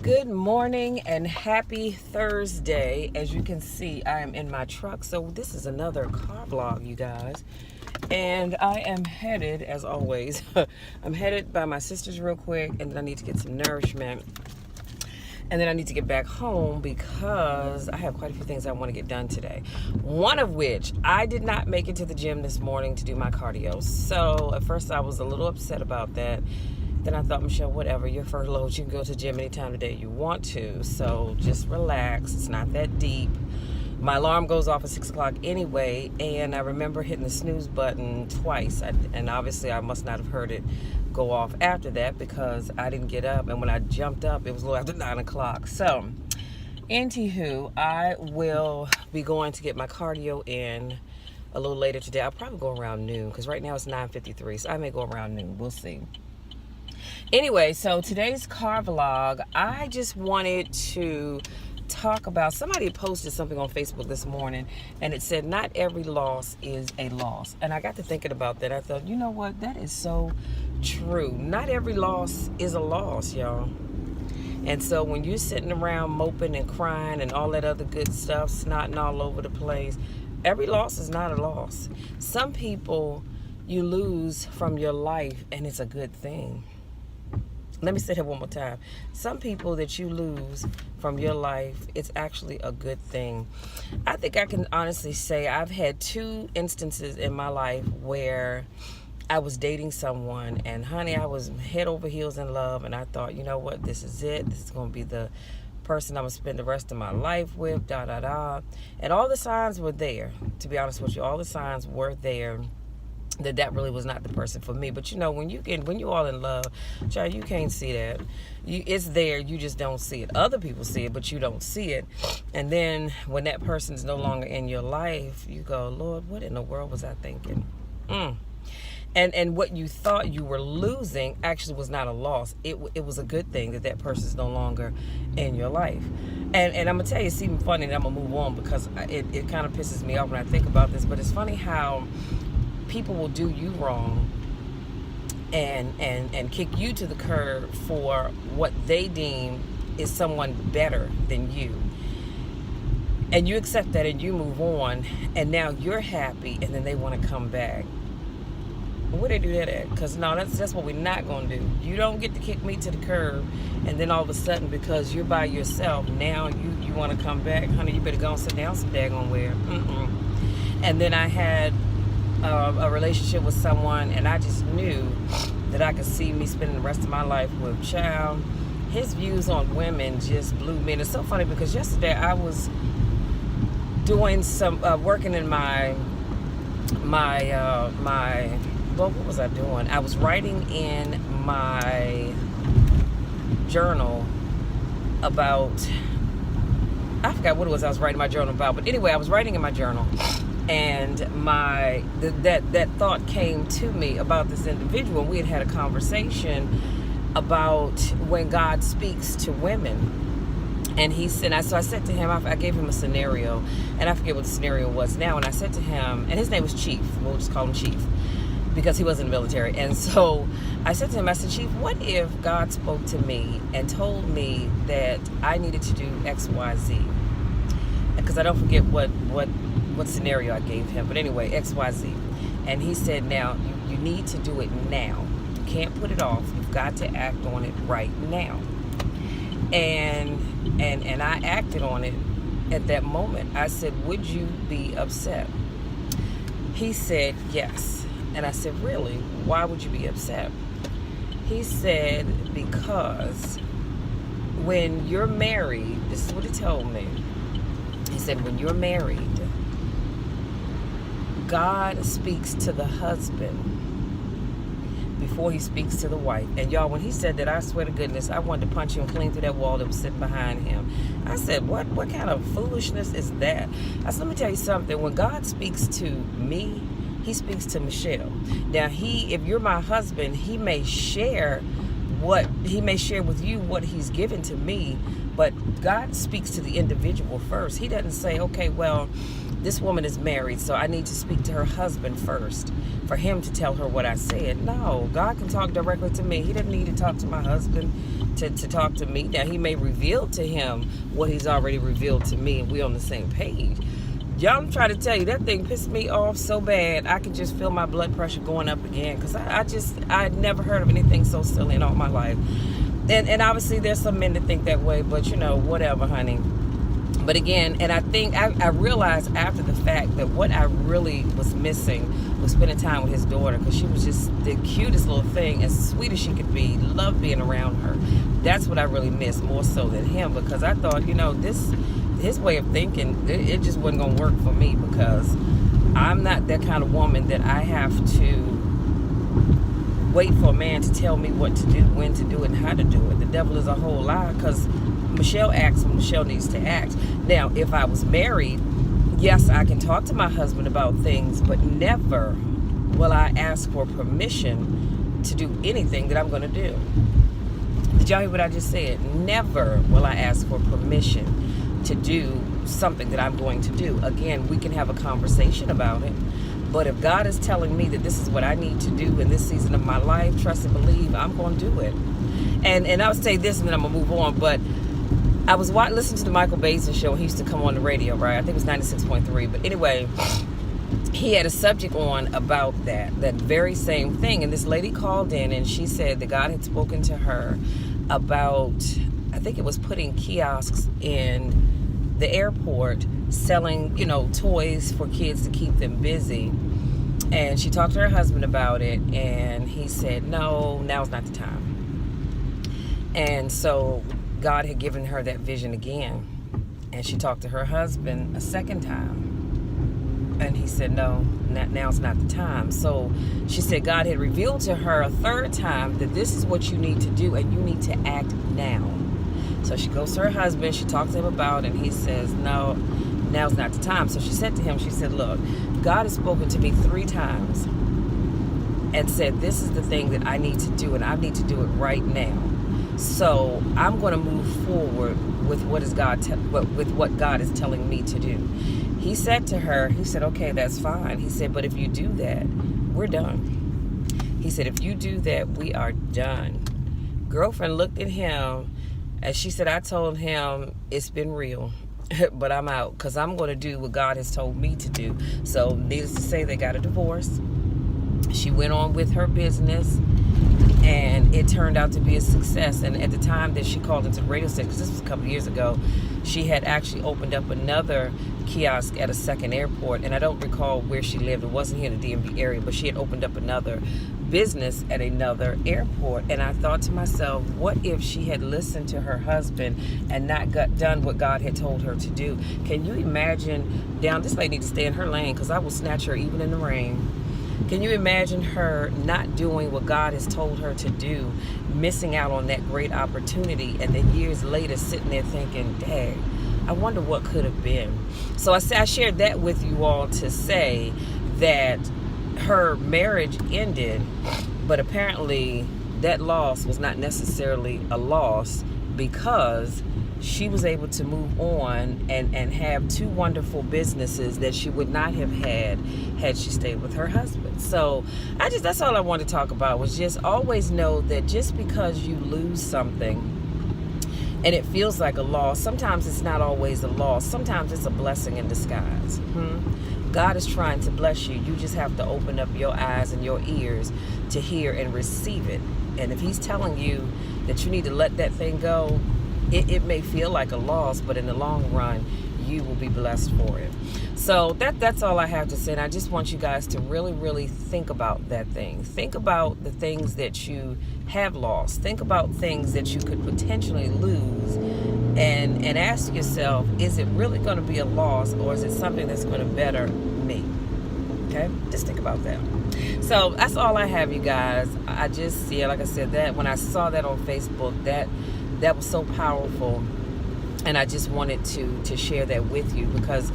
Good morning and happy Thursday. As you can see, I am in my truck. So this is another car vlog, you guys. And I am headed, as always, I'm headed by my sister's real quick, and then I need to get some nourishment. And then I need to get back home because I have quite a few things I want to get done today. One of which, I did not make it to the gym this morning to do my cardio. So at first I was a little upset about that. Then I thought, Michelle, whatever, you're furloughed. You can go to the gym anytime of the day you want to. So just relax. It's not that deep. My alarm goes off at 6 o'clock anyway, and I remember hitting the snooze button twice. And obviously I must not have heard it go off after that because I didn't get up. And when I jumped up, it was a little after 9 o'clock. So, anywho, I will be going to get my cardio in a little later today. I'll probably go around noon because right now it's 9:53, so I may go around noon. We'll see. Anyway, so today's car vlog, I just wanted to talk about, somebody posted something on Facebook this morning and it said not every loss is a loss. And I got to thinking about that. I thought, you know what, that is so true. Not every loss is a loss, y'all. And so when you're sitting around moping and crying and all that other good stuff, snotting all over the place, every loss is not a loss. Some people you lose from your life and it's a good thing. Let me say that one more time. Some people that you lose from your life, it's actually a good thing. I think I can honestly say I've had two instances in my life where I was dating someone and honey, I was head over heels in love, and I thought, you know what, this is it. This is going to be the person I'm going to spend the rest of my life with, And all the signs were there, to be honest with you. All the signs were there that really was not the person for me. But you know, when you all in love, child, you can't see that. It's there, you just don't see it. Other people see it, but you don't see it. And then when that person's no longer in your life, you go, Lord, what in the world was I thinking? And what you thought you were losing actually was not a loss. It was a good thing that person's no longer in your life. And I'm going to tell you, it's even funny, and I'm going to move on because it kind of pisses me off when I think about this. But it's funny how people will do you wrong and kick you to the curb for what they deem is someone better than you. And you accept that and you move on, and now you're happy, and then they want to come back. Where they do that at? Because no, that's what we're not going to do. You don't get to kick me to the curb, and then all of a sudden, because you're by yourself, now you want to come back. Honey, you better go and sit down some daggone where. And then I had a relationship with someone, and I just knew that I could see me spending the rest of my life with child. His views on women just blew me. And it's so funny because yesterday I was doing some working in my well, what was I doing? I was writing in my journal about, I forgot what it was I was writing my journal about, but anyway, I was writing in my journal. And that thought came to me about this individual. We had a conversation about when God speaks to women. And he said, so I said to him, I gave him a scenario, and I forget what the scenario was now. And I said to him, and his name was Chief. We'll just call him Chief because he was in the military. And so I said to him, I said, Chief, what if God spoke to me and told me that I needed to do X, Y, Z? Because I don't forget what scenario I gave him, but anyway, XYZ. And he said, now you need to do it now. You can't put it off. You've got to act on it right now. And I acted on it at that moment. I said, would you be upset? He said, yes. And I said, really? Why would you be upset? He said, because when you're married, this is what he told me. He said, when you're married, God speaks to the husband before he speaks to the wife. And y'all, when he said that, I swear to goodness, I wanted to punch him clean through that wall that was sitting behind him. I said, what kind of foolishness is that? I said, let me tell you something. When God speaks to me, he speaks to Michelle. Now, if you're my husband, he may share with you what he's given to me, but God speaks to the individual first. He doesn't say, okay, well, this woman is married, so I need to speak to her husband first for him to tell her what I said. No, God can talk directly to me. He doesn't need to talk to my husband to talk to me. Now, he may reveal to him what he's already revealed to me, and we're on the same page. Y'all, I'm trying to tell you, that thing pissed me off so bad. I could just feel my blood pressure going up again, because I'd never heard of anything so silly in all my life. And obviously there's some men that think that way, but whatever, honey. But again, and I think I realized after the fact that what I really was missing was spending time with his daughter, because she was just the cutest little thing, as sweet as she could be. Loved being around her. That's what I really missed more so than him, because I thought, his way of thinking, it just wasn't going to work for me, because I'm not that kind of woman that I have to wait for a man to tell me what to do, when to do it, and how to do it. The devil is a whole lie, because Michelle acts when Michelle needs to act. Now, if I was married, yes, I can talk to my husband about things, but never will I ask for permission to do anything that I'm going to do. Did y'all hear what I just said? Never will I ask for permission to do something that I'm going to do. Again, we can have a conversation about it, but if God is telling me that this is what I need to do in this season of my life, trust and believe, I'm going to do it. And I'll say this, and then I'm going to move on, but I was listening to the Michael Basin show. He used to come on the radio, right? I think it was 96.3. But anyway, he had a subject on about that very same thing. And this lady called in, and she said that God had spoken to her about, I think it was putting kiosks in the airport, selling, toys for kids to keep them busy. And she talked to her husband about it, and he said, no, now's not the time. And so God had given her that vision again, and she talked to her husband a second time, and he said, no, now's not the time. So she said God had revealed to her a third time that this is what you need to do, and you need to act now. So she goes to her husband, she talks to him about it, and he says, no, now's not the time. So she said to him, she said, look, God has spoken to me 3 times and said this is the thing that I need to do, and I need to do it right now. So I'm going to move forward with with what God is telling me to do. He said to her, he said, okay, that's fine. He said, but if you do that, we're done. He said, if you do that, we are done. Girlfriend looked at him, and she said, I told him it's been real, but I'm out, because I'm going to do what God has told me to do. So needless to say, they got a divorce. She went on with her business, and it turned out to be a success. And at the time that she called into the radio station, because this was a couple of years ago, she had actually opened up another kiosk at a second airport, and I don't recall where she lived. It wasn't here in the DMV area, but she had opened up another business at another airport. And I thought to myself, what if she had listened to her husband and not done what God had told her to do? Can you imagine? This lady needs to stay in her lane, because I will snatch her even in the rain. Can you imagine her not doing what God has told her to do, missing out on that great opportunity, and then years later sitting there thinking, dang, I wonder what could have been. So I shared that with you all to say that her marriage ended, but apparently that loss was not necessarily a loss, because she was able to move on and have 2 wonderful businesses that she would not have had she stayed with her husband. So that's all I want to talk about, was just always know that just because you lose something and it feels like a loss, sometimes it's not always a loss. Sometimes it's a blessing in disguise. God is trying to bless you. You just have to open up your eyes and your ears to hear and receive it. And if he's telling you that you need to let that thing go, it may feel like a loss, but in the long run, you will be blessed for it. So that's all I have to say. And I just want you guys to really, really think about that thing. Think about the things that you have lost. Think about things that you could potentially lose. And ask yourself, is it really going to be a loss, or is it something that's going to better me? Okay? Just think about that. So that's all I have, you guys. I just, like I said, that when I saw that on Facebook, that was so powerful, and I just wanted to share that with you, because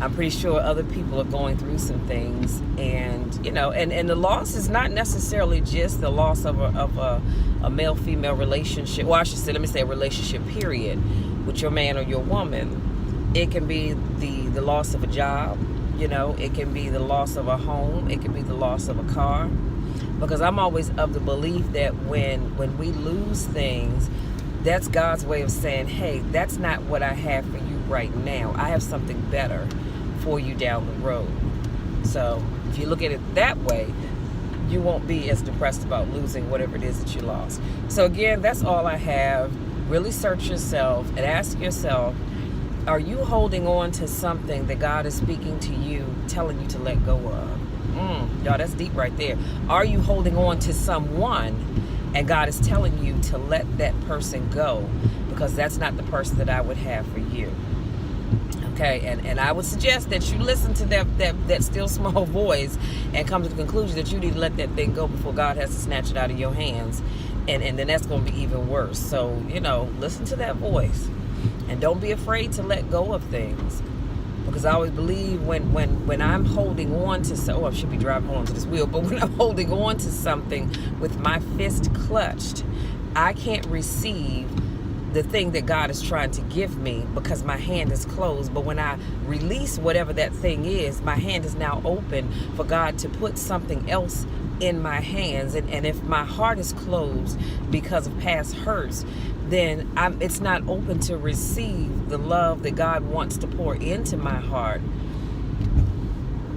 I'm pretty sure other people are going through some things, and and the loss is not necessarily just the loss of a male-female relationship. Well, I should say, let me say a relationship period with your man or your woman. It can be the loss of a job, it can be the loss of a home, it can be the loss of a car, because I'm always of the belief that when we lose things, that's God's way of saying, hey, that's not what I have for you right now. I have something better for you down the road. So if you look at it that way, you won't be as depressed about losing whatever it is that you lost. So again, that's all I have. Really search yourself and ask yourself, are you holding on to something that God is speaking to you, telling you to let go of? Y'all, that's deep right there. Are you holding on to someone and God is telling you to let that person go, because that's not the person that I would have for you? Okay, and I would suggest that you listen to that still small voice and come to the conclusion that you need to let that thing go before God has to snatch it out of your hands. And then that's going to be even worse. So, listen to that voice. And don't be afraid to let go of things. Because I always believe when I'm holding on to I should be driving on to this wheel, but when I'm holding on to something with my fist clutched, I can't receive the thing that God is trying to give me because my hand is closed. But when I release whatever that thing is, my hand is now open for God to put something else in my hands. And if my heart is closed because of past hurts, then it's not open to receive the love that God wants to pour into my heart,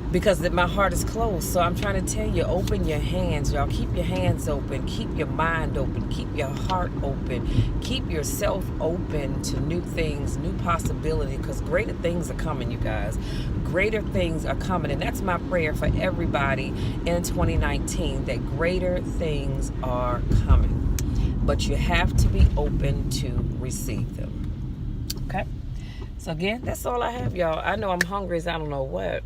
because my heart is closed. So I'm trying to tell you, open your hands, y'all. Keep your hands open. Keep your mind open. Keep your heart open. Keep yourself open to new things, new possibility, because greater things are coming, you guys. Greater things are coming. And that's my prayer for everybody in 2019, that greater things are coming. But you have to be open to receive them. Okay? So again, that's all I have, y'all. I know I'm hungry as I don't know what.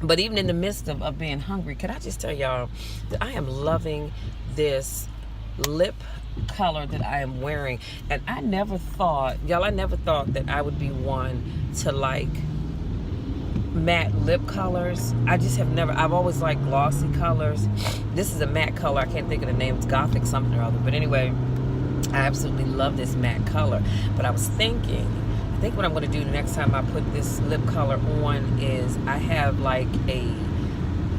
But even in the midst of being hungry, can I just tell y'all that I am loving this lip color that I am wearing. And I never thought that I would be one to like matte lip colors. I've always liked glossy colors. This is a matte color. I can't think of the name. It's Gothic something or other. But anyway, I absolutely love this matte color. But I was thinking, I think what I'm going to do the next time I put this lip color on is I have like a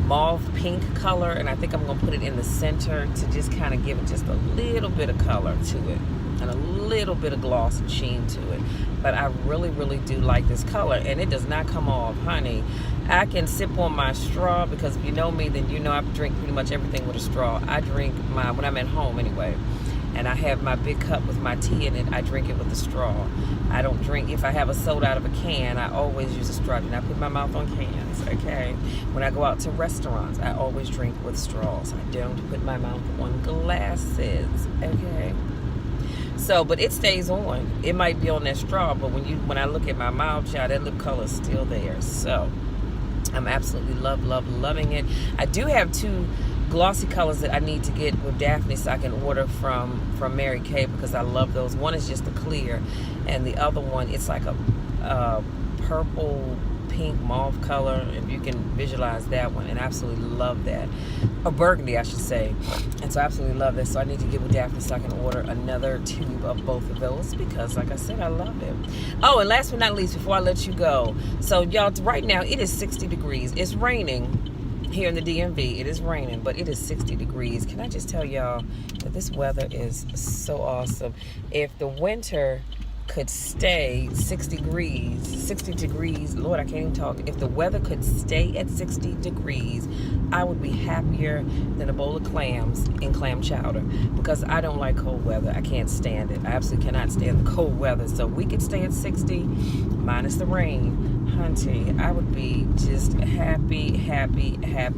mauve pink color, and I think I'm going to put it in the center to just kind of give it just a little bit of color to it and a little bit of gloss and sheen to it. But I really, really do like this color, and it does not come off, honey. I can sip on my straw, because if you know me, then you know I drink pretty much everything with a straw. I drink when I'm at home anyway, and I have my big cup with my tea in it. I drink it with a straw. I don't drink, if I have a soda out of a can, I always use a straw. And I put my mouth on cans, okay? When I go out to restaurants, I always drink with straws. I don't put my mouth on glasses, okay? So, but it stays on. It might be on that straw, but when I look at my mouth, child, that lip color is still there. So, I'm absolutely loving it. I do have two glossy colors that I need to get with Daphne, so I can order from Mary Kay, because I love those. One is just a clear, and the other one, it's like a purple pink mauve color, if you can visualize that one, and I absolutely love that. A burgundy, I should say. And so I absolutely love this. So I need to get with Daphne so I can order another tube of both of those, because like I said, I love it. Oh, and last but not least, before I let you go, so y'all, right now it is 60 degrees. It's raining here in the DMV. It is raining, but it is 60 degrees. Can I just tell y'all that this weather is so awesome? If the winter could stay 60 degrees, Lord, I can't even talk. If the weather could stay at 60 degrees, I would be happier than a bowl of clams in clam chowder, because I don't like cold weather. I can't stand it. I absolutely cannot stand the cold weather. So we could stay at 60 minus the rain. Hunty, I would be just happy,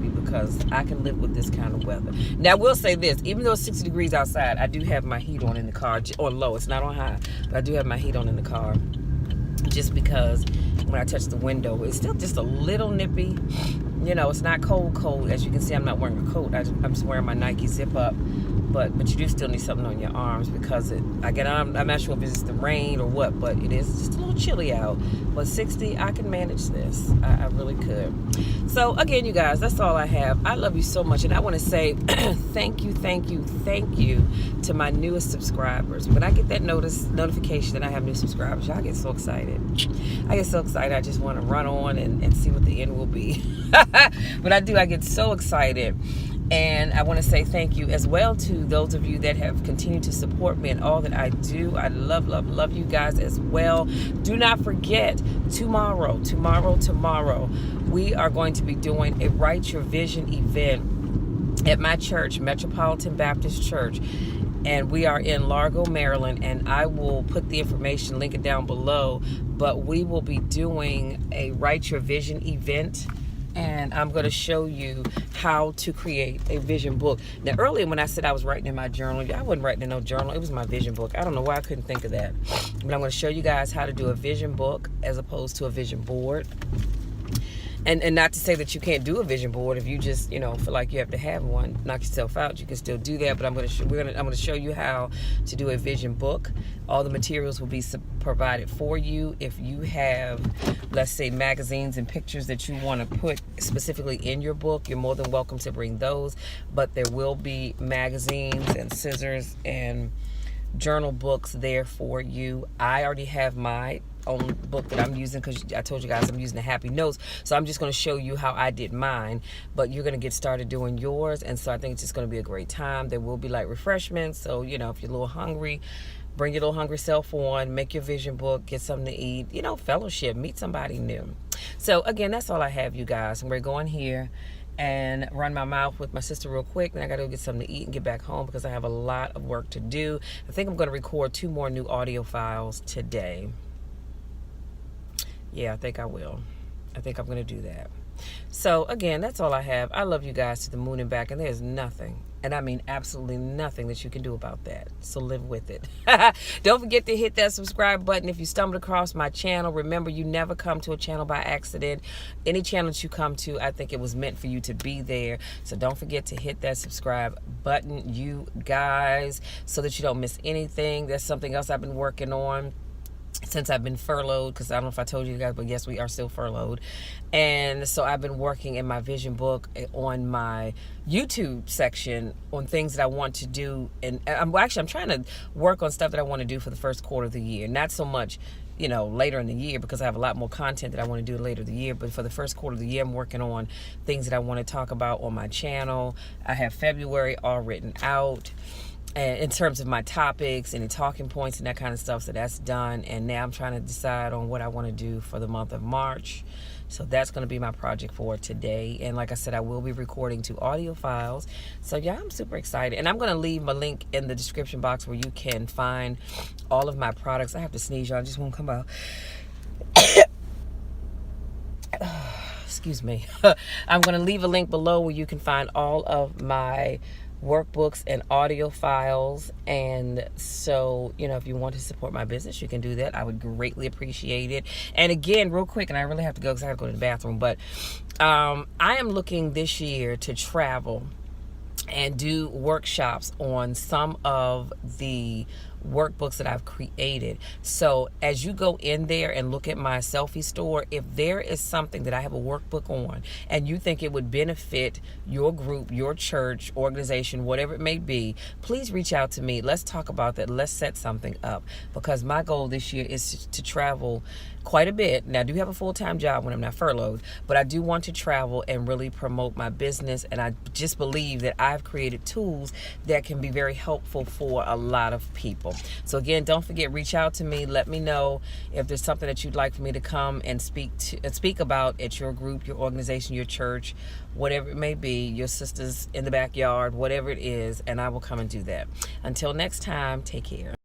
because I can live with this kind of weather. Now, I will say this, even though it's 60 degrees outside, I do have my heat on in the car, or low, it's not on high, but I do have my heat on in the car, just because when I touch the window, it's still just a little nippy. You know, it's not cold. As you can see, I'm not wearing a coat. I'm just wearing my Nike zip up. But you do still need something on your arms, because I'm not sure if it's just the rain or what, but it is just a little chilly out. But 60, I can manage this. I really could. So again, you guys, that's all I have. I love you so much, and I want to say thank you to my newest subscribers. When I get that notification that I have new subscribers, I get so excited. I just want to run on and see what the end will be. But I get so excited. And I want to say thank you as well to those of you that have continued to support me and all that I do. I love, love, love you guys as well. Do not forget, tomorrow, we are going to be doing a Write Your Vision event at my church, Metropolitan Baptist Church. And we are in Largo, Maryland, and I will put the information, link it down below. But we will be doing a Write Your Vision event, and I'm going to show you how to create a vision book. Now, earlier when I said I was writing in my journal, I wasn't writing in no journal. It was my vision book. I don't know why I couldn't think of that. But I'm going to show you guys how to do a vision book as opposed to a vision board. And not to say that you can't do a vision board if you just, feel like you have to have one, knock yourself out, you can still do that. But I'm going to show you how to do a vision book. All the materials will be provided for you. If you have, let's say, magazines and pictures that you want to put specifically in your book, you're more than welcome to bring those. But there will be magazines and scissors and journal books there for you. I already have my own book that I'm using because I told you guys I'm using the Happy Notes, so I'm just going to show you how I did mine, but you're going to get started doing yours. And so I think it's just going to be a great time. There will be like refreshments, so if you're a little hungry, bring your little hungry self on, make your vision book, get something to eat, fellowship, meet somebody new. So again, that's all I have, you guys. And we're going here and run my mouth with my sister real quick. Then I gotta go get something to eat and get back home because I have a lot of work to do. I think I'm going to record 2 more new audio files today. Yeah, I think I will. I think I'm going to do that. So, again, that's all I have. I love you guys to the moon and back, and there's nothing, and I mean absolutely nothing that you can do about that. So live with it. Don't forget to hit that subscribe button if you stumbled across my channel. Remember, you never come to a channel by accident. Any channel that you come to, I think it was meant for you to be there. So don't forget to hit that subscribe button, you guys, so that you don't miss anything. That's something else I've been working on since I've been furloughed, because I don't know if I told you guys, but yes, we are still furloughed. And so I've been working in my vision book on my YouTube section on things that I want to do. And I'm trying to work on stuff that I want to do for the first quarter of the year. Not so much, later in the year, because I have a lot more content that I want to do later in the year. But for the first quarter of the year, I'm working on things that I want to talk about on my channel. I have February all written out. And in terms of my topics and the talking points and that kind of stuff, so that's done. And now I'm trying to decide on what I want to do for the month of March. So that's going to be my project for today. And like I said, I will be recording 2 audio files. So yeah, I'm super excited. And I'm going to leave my link in the description box where you can find all of my products. I have to sneeze, y'all. I just won't come out. Excuse me. I'm going to leave a link below where you can find all of my workbooks and audio files. And so, if you want to support my business, you can do that. I would greatly appreciate it. And again, real quick, and I really have to go because I have to go to the bathroom, but I am looking this year to travel and do workshops on some of the workbooks that I've created. So as you go in there and look at my selfie store, if there is something that I have a workbook on and you think it would benefit your group, your church, organization, whatever it may be, please reach out to me. Let's talk about that. Let's set something up, because my goal this year is to travel quite a bit. Now, I do have a full-time job when I'm not furloughed, but I do want to travel and really promote my business. And I just believe that I've created tools that can be very helpful for a lot of people. So again, don't forget, reach out to me. Let me know if there's something that you'd like for me to come and speak about at your group, your organization, your church, whatever it may be, your sisters in the backyard, whatever it is, and I will come and do that. Until next time, take care.